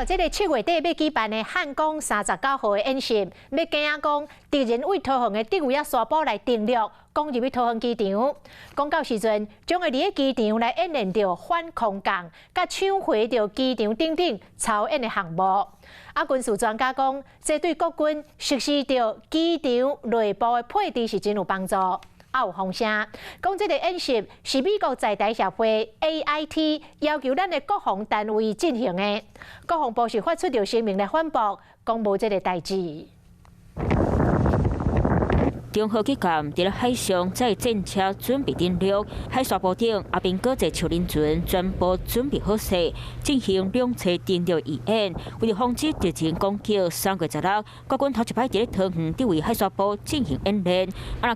这个7月底要举办的汉光39号的演习，要惊讲敌人为桃园的敌位沙堡来登陆，攻入去桃园机场。讲到时阵，将会伫个机场来演练着反空降，甲抢回着机场顶操演的项目。军事专家讲，这对国军实施着机场内部的配置是真有帮助。有风声，讲这个演习是美国在台协会 AIT 要求咱的国防单位进行的。国防部是发出着声明来反驳，讲无这个代志。中核机舰伫咧海上载战车准备登陆，海沙部长阿兵哥在树林船全部准备好势，进行两侧登陆预演，为了防止敌人攻击。3月16日，国军头一摆伫咧桃园伫位海沙部进行演练。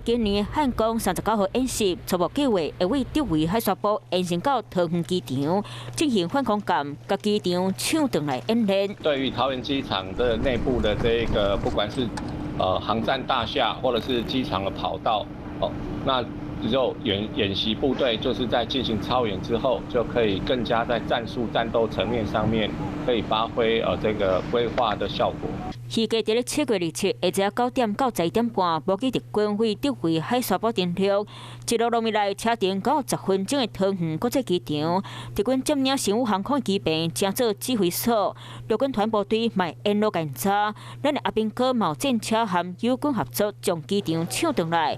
今年汉光39号演习初步计划会为伫位海沙部延伸到桃园机场，进行反空舰甲机场抢回来演练。对于桃园机场的内部的这个，不管是航站大厦或者是机场的跑道，那只有演习部队就是在进行操演之后，就可以更加在战术战斗层面上面可以发挥这个规划的效果。预计伫咧7月27日下晝9點到11點半，武器敌军为伫位海沙堡登陆。一路路以来，车程9到10分钟的桃园国际机场，敌军占领成武航空机坪，正做指挥所。陆军团部队卖沿路检查，咱的阿兵哥冒战车和友军合作，将机场抢回来。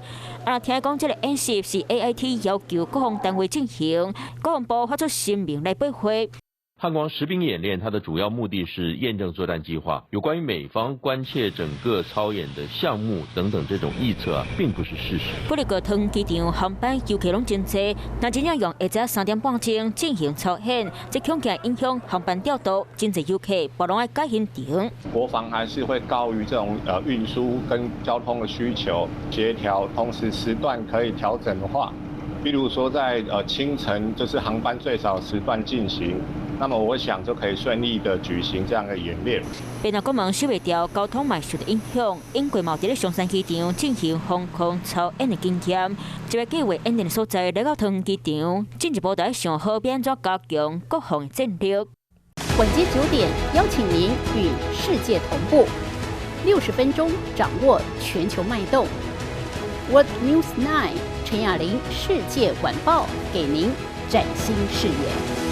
听讲这个演习是 AIT 要求国防单位进行，国防部发出声明来驳回。汉光实兵演练，它的主要目的是验证作战计划。有关于美方关切整个操演的项目等等这种臆测并不是事实。不过，桃园机场航班游客拢真多，那真正用下午3點半钟进行操演，这恐惊影响航班调度，真侪游客不拢爱改行程。国防还是会高于这种运输跟交通的需求协调，同时时段可以调整的话，比如说在清晨就是航班最少时段进行。那么我想就可以顺利的举行这样的演练。北南国门收袂掉交通脉受的影响，因为毛伫咧松山机场进行防空操演的经验，这个计划演练的所在来到桃园机场，进一步在想好要安怎加强国防的战略。晚间9点，邀请您与世界同步，60分钟掌握全球脉动。What News 9，陈雅玲世界晚报给您崭新视野。